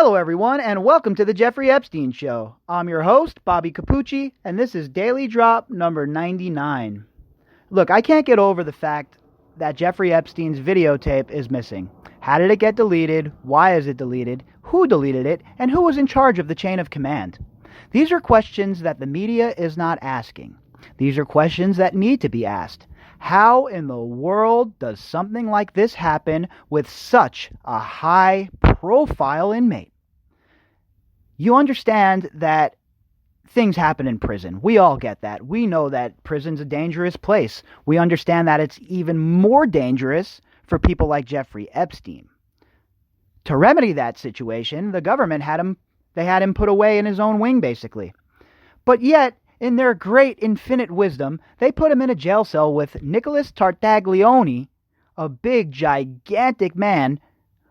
Hello, everyone, and welcome to the Jeffrey Epstein Show. I'm your host, Bobbycapucci, and this is Daily Drop number 99. Look, I can't get over the fact that Jeffrey Epstein's videotape is missing. How did it get deleted? Why is it deleted? Who deleted it? And who was in charge of the chain of command? These are questions that the media is not asking. These are questions that need to be asked. How in the world does something like this happen with such a high-profile inmate? You understand that things happen in prison. We all get that. We know that prison's a dangerous place. We understand that it's even more dangerous for people like Jeffrey Epstein. To remedy that situation, the government had him put away in his own wing, basically. But yet, in their great infinite wisdom, they put him in a jail cell with Nicholas Tartaglione, a big, gigantic man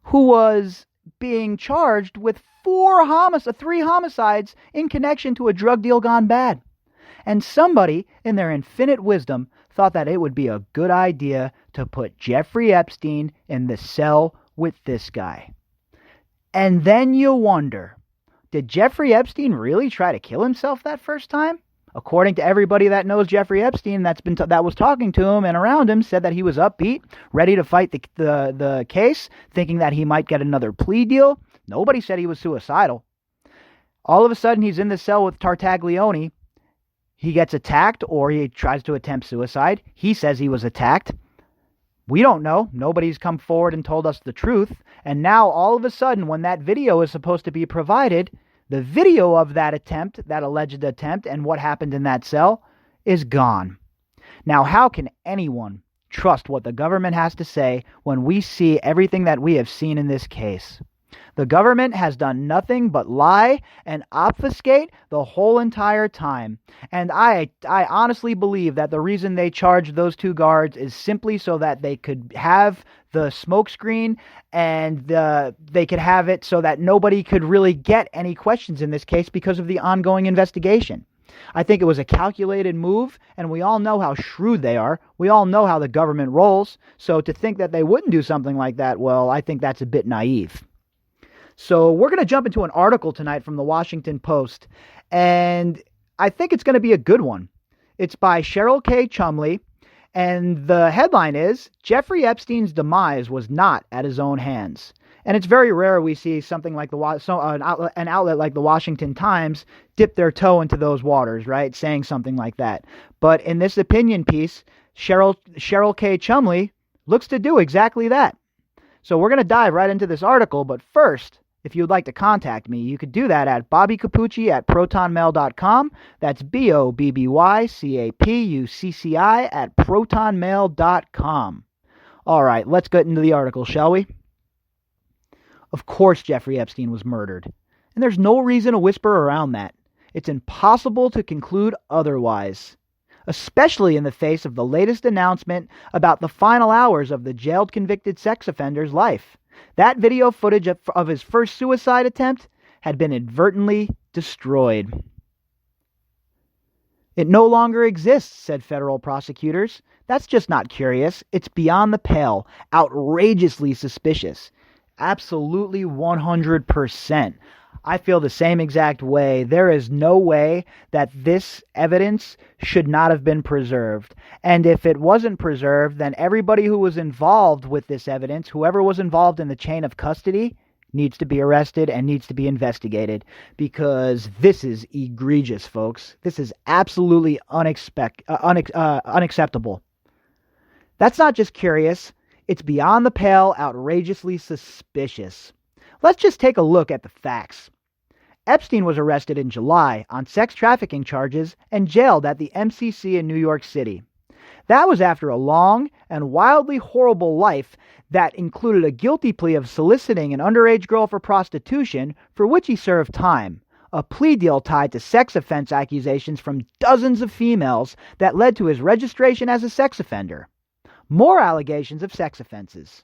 who was being charged with three homicides in connection to a drug deal gone bad. And somebody, in their infinite wisdom, thought that it would be a good idea to put Jeffrey Epstein in the cell with this guy. And then you wonder, did Jeffrey Epstein really try to kill himself that first time? According to everybody that knows Jeffrey Epstein that was talking to him and around him, said that he was upbeat, ready to fight the case, thinking that he might get another plea deal. Nobody said he was suicidal. All of a sudden, he's in the cell with Tartaglione. He gets attacked, or he tries to attempt suicide. He says he was attacked. We don't know. Nobody's come forward and told us the truth. And now, all of a sudden, when that video is supposed to be provided, the video of that attempt, that alleged attempt, and what happened in that cell is gone. Now, how can anyone trust what the government has to say when we see everything that we have seen in this case? The government has done nothing but lie and obfuscate the whole entire time. And I honestly believe that the reason they charged those two guards is simply so that they could have the smokescreen and they could have it so that nobody could really get any questions in this case because of the ongoing investigation. I think it was a calculated move, and we all know how shrewd they are. We all know how the government rolls. So to think that they wouldn't do something like that, well, I think that's a bit naive. So we're going to jump into an article tonight from the Washington Post, and I think it's going to be a good one. It's by Cheryl K. Chumley, and the headline is, Jeffrey Epstein's demise was not at his own hands. And it's very rare we see something like an outlet like the Washington Times dip their toe into those waters, right, saying something like that. But in this opinion piece, Cheryl K. Chumley looks to do exactly that. So we're going to dive right into this article, but first, if you'd like to contact me, you could do that at bobbycapucci@protonmail.com. That's BOBBYCAPUCCI@protonmail.com. All right, let's get into the article, shall we? Of course Jeffrey Epstein was murdered, and there's no reason to whisper around that. It's impossible to conclude otherwise, especially in the face of the latest announcement about the final hours of the jailed convicted sex offender's life. That video footage of his first suicide attempt had been inadvertently destroyed. It no longer exists, said federal prosecutors. That's just not curious. It's beyond the pale, outrageously suspicious. Absolutely 100%. I feel the same exact way. There is no way that this evidence should not have been preserved. And if it wasn't preserved, then everybody who was involved with this evidence, whoever was involved in the chain of custody, needs to be arrested and needs to be investigated, because this is egregious, folks. This is absolutely unacceptable. That's not just curious. It's beyond the pale, outrageously suspicious. Let's just take a look at the facts. Epstein was arrested in July on sex trafficking charges and jailed at the MCC in New York City. That was after a long and wildly horrible life that included a guilty plea of soliciting an underage girl for prostitution, for which he served time, a plea deal tied to sex offense accusations from dozens of females that led to his registration as a sex offender. More allegations of sex offenses.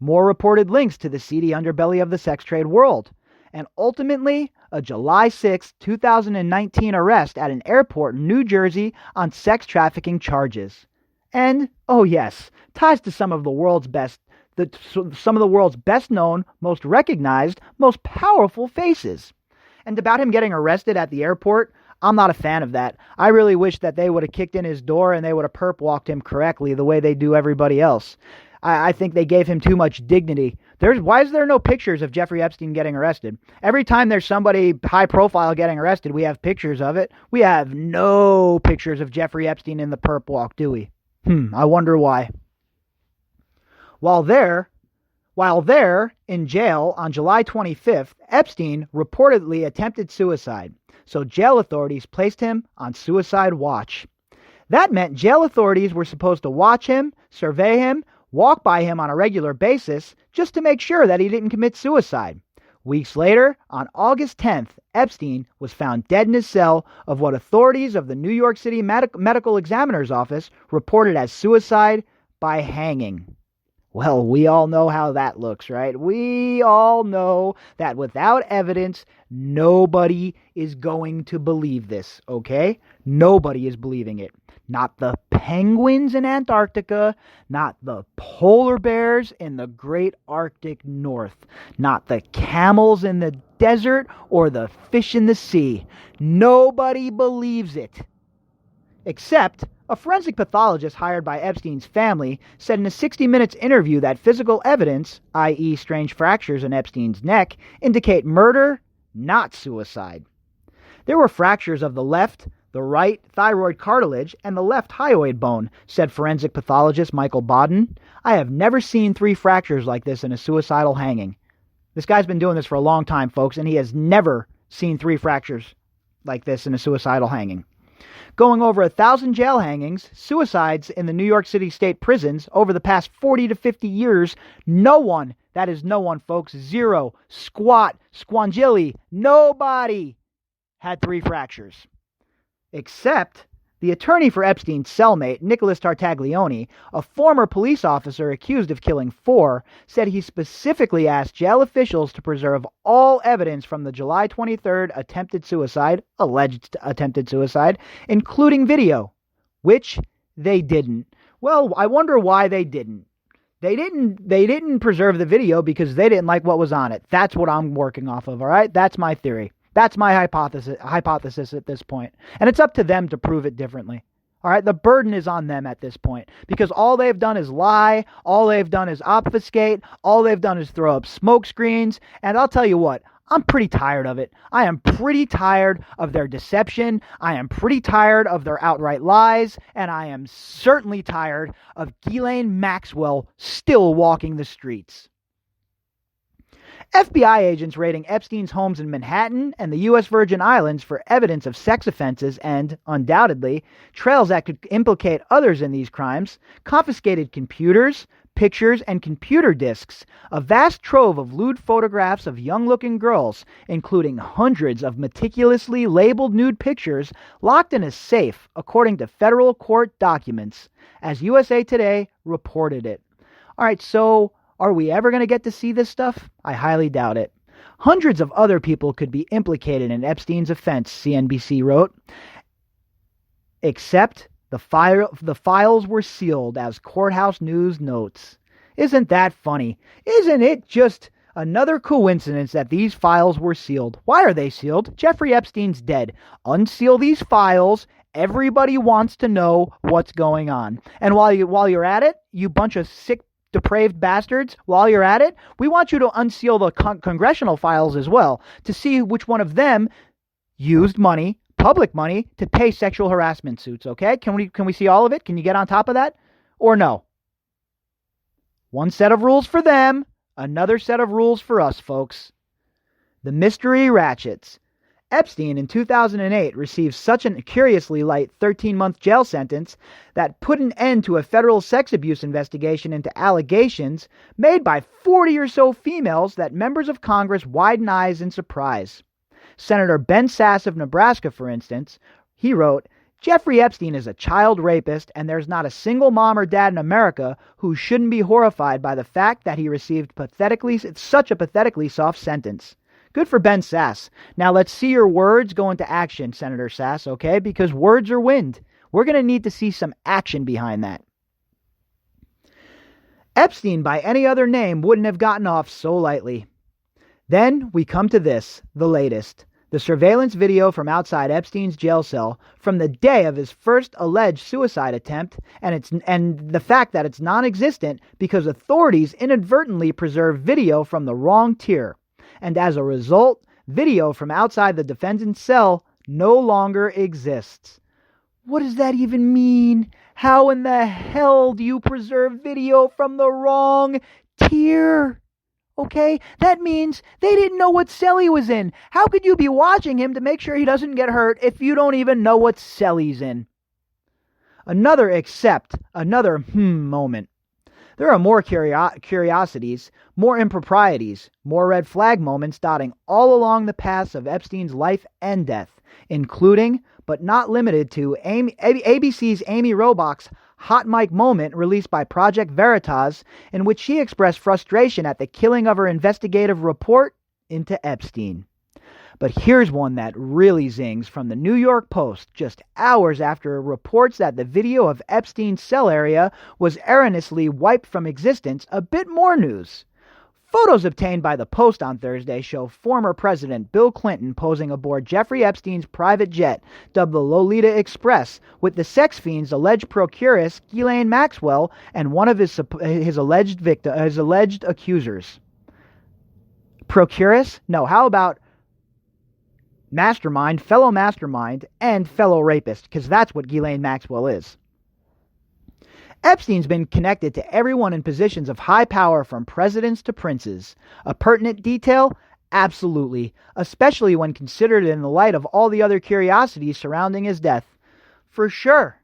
More reported links to the seedy underbelly of the sex trade world, and ultimately, a July 6, 2019 arrest at an airport in New Jersey on sex trafficking charges. And, oh yes, ties to some of the world's best some of the world's best known, most recognized, most powerful faces. And about him getting arrested at the airport, I'm not a fan of that. I really wish that they would have kicked in his door and they would have perp walked him correctly the way they do everybody else. I think they gave him too much dignity. Why is there no pictures of Jeffrey Epstein getting arrested? Every time there's somebody high profile getting arrested, we have pictures of it. We have no pictures of Jeffrey Epstein in the perp walk, do we? I wonder why. While there in jail on July 25th, Epstein reportedly attempted suicide. So jail authorities placed him on suicide watch. That meant jail authorities were supposed to watch him, survey him, walk by him on a regular basis just to make sure that he didn't commit suicide. Weeks later, on August 10th, Epstein was found dead in his cell of what authorities of the New York City Medical Examiner's Office reported as suicide by hanging. Well, we all know how that looks, right? We all know that without evidence, nobody is going to believe this, okay? Nobody is believing it. Not the penguins in Antarctica, not the polar bears in the great Arctic North, not the camels in the desert or the fish in the sea. Nobody believes it. Except a forensic pathologist hired by Epstein's family said in a 60 Minutes interview that physical evidence, i.e. strange fractures in Epstein's neck, indicate murder, not suicide. There were fractures of the left, the right thyroid cartilage, and the left hyoid bone, said forensic pathologist Michael Bodden. I have never seen 3 fractures like this in a suicidal hanging. This guy's been doing this for a long time, folks, and he has never seen 3 fractures like this in a suicidal hanging. Going over 1,000 jail hangings, suicides in the New York City state prisons over the past 40 to 50 years, no one, that is no one, folks, zero, squat, squangilly, nobody had 3 fractures. Except the attorney for Epstein's cellmate, Nicholas Tartaglione, a former police officer accused of killing 4, said he specifically asked jail officials to preserve all evidence from the July 23rd alleged attempted suicide, including video, which they didn't. Well, I wonder why they didn't. They didn't preserve the video because they didn't like what was on it. That's what I'm working off of, all right? That's my theory. That's my hypothesis at this point. And it's up to them to prove it differently. All right? The burden is on them at this point because all they've done is lie. All they've done is obfuscate. All they've done is throw up smoke screens. And I'll tell you what, I'm pretty tired of it. I am pretty tired of their deception. I am pretty tired of their outright lies. And I am certainly tired of Ghislaine Maxwell still walking the streets. FBI agents raiding Epstein's homes in Manhattan and the U.S. Virgin Islands for evidence of sex offenses and, undoubtedly, trails that could implicate others in these crimes, confiscated computers, pictures, and computer disks, a vast trove of lewd photographs of young-looking girls, including hundreds of meticulously labeled nude pictures locked in a safe, according to federal court documents, as USA Today reported it. All right, so are we ever going to get to see this stuff? I highly doubt it. Hundreds of other people could be implicated in Epstein's offense, CNBC wrote. Except the files were sealed, as Courthouse News notes. Isn't that funny? Isn't it just another coincidence that these files were sealed? Why are they sealed? Jeffrey Epstein's dead. Unseal these files. Everybody wants to know what's going on. And while you're at it, you bunch of sick, depraved bastards, while you're at it, we want you to unseal the congressional files as well to see which one of them used money, public money, to pay sexual harassment suits, okay? Can we see all of it? Can you get on top of that? Or no? One set of rules for them, another set of rules for us, folks. The mystery ratchets. Epstein in 2008 received such a curiously light 13-month jail sentence that put an end to a federal sex abuse investigation into allegations made by 40 or so females that members of Congress widen eyes in surprise. Senator Ben Sasse of Nebraska, for instance, he wrote, Jeffrey Epstein is a child rapist, and there's not a single mom or dad in America who shouldn't be horrified by the fact that he received such a pathetically soft sentence. Good for Ben Sasse. Now let's see your words go into action, Senator Sasse, okay? Because words are wind. We're going to need to see some action behind that. Epstein, by any other name, wouldn't have gotten off so lightly. Then we come to this, the latest. The surveillance video from outside Epstein's jail cell from the day of his first alleged suicide attempt, and the fact that it's non-existent because authorities inadvertently preserved video from the wrong tier. And as a result, video from outside the defendant's cell no longer exists. What does that even mean? How in the hell do you preserve video from the wrong tier? Okay, that means they didn't know what cell he was in. How could you be watching him to make sure he doesn't get hurt if you don't even know what cell he's in? Another moment. There are more curiosities, more improprieties, more red flag moments dotting all along the paths of Epstein's life and death, including, but not limited to, ABC's Amy Robach's hot mic moment released by Project Veritas, in which she expressed frustration at the killing of her investigative report into Epstein. But here's one that really zings from the New York Post just hours after reports that the video of Epstein's cell area was erroneously wiped from existence. A bit more news. Photos obtained by the Post on Thursday show former President Bill Clinton posing aboard Jeffrey Epstein's private jet, dubbed the Lolita Express, with the sex fiend's alleged procuress, Ghislaine Maxwell, and one of his alleged accusers. Procuress? No, how about mastermind, fellow mastermind, and fellow rapist, because that's what Ghislaine Maxwell is. Epstein's been connected to everyone in positions of high power from presidents to princes. A pertinent detail? Absolutely, especially when considered in the light of all the other curiosities surrounding his death. For sure,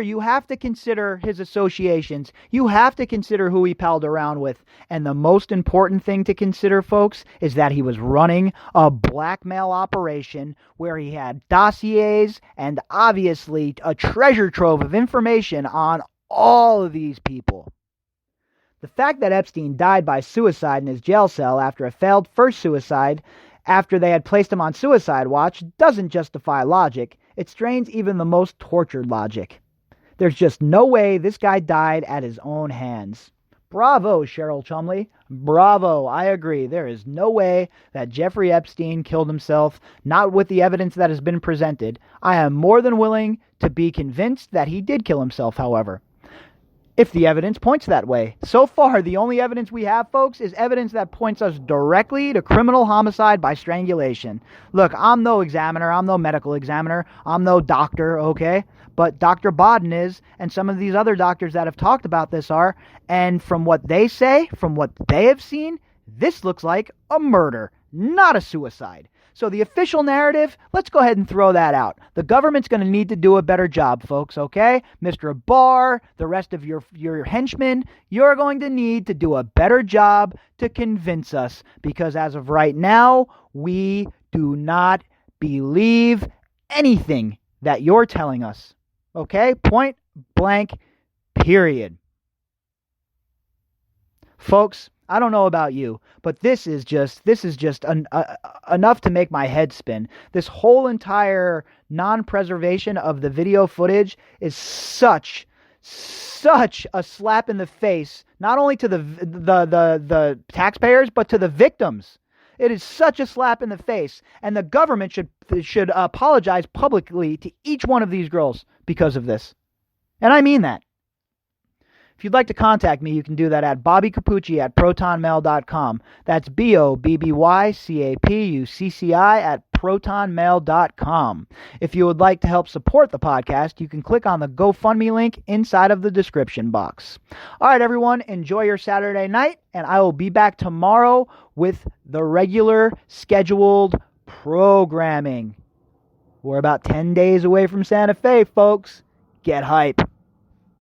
you have to consider his associations. You have to consider who he palled around with. And the most important thing to consider, folks, is that he was running a blackmail operation where he had dossiers and obviously a treasure trove of information on all of these people. The fact that Epstein died by suicide in his jail cell after a failed first suicide after they had placed him on suicide watch doesn't justify logic. It strains even the most tortured logic. There's just no way this guy died at his own hands. Bravo, Cheryl Chumley. Bravo, I agree. There is no way that Jeffrey Epstein killed himself, not with the evidence that has been presented. I am more than willing to be convinced that he did kill himself, however, if the evidence points that way. So far, the only evidence we have, folks, is evidence that points us directly to criminal homicide by strangulation. Look, I'm no examiner, I'm no medical examiner, I'm no doctor, okay? But Dr. Bodden is, and some of these other doctors that have talked about this are, and from what they say, from what they have seen, this looks like a murder, not a suicide. So the official narrative, let's go ahead and throw that out. The government's going to need to do a better job, folks, okay? Mr. Barr, the rest of your henchmen, you're going to need to do a better job to convince us, because as of right now, we do not believe anything that you're telling us, okay? Point blank, period. Folks, I don't know about you, but this is just enough to make my head spin. This whole entire non-preservation of the video footage is such a slap in the face, not only to the taxpayers, but to the victims. It is such a slap in the face, and the government should apologize publicly to each one of these girls because of this. And I mean that. If you'd like to contact me, you can do that at bobbycapucci@protonmail.com. That's BOBBYCAPUCCI@protonmail.com. If you would like to help support the podcast, you can click on the GoFundMe link inside of the description box. All right, everyone, enjoy your Saturday night, and I will be back tomorrow with the regular scheduled programming. We're about 10 days away from Santa Fe, folks. Get hype.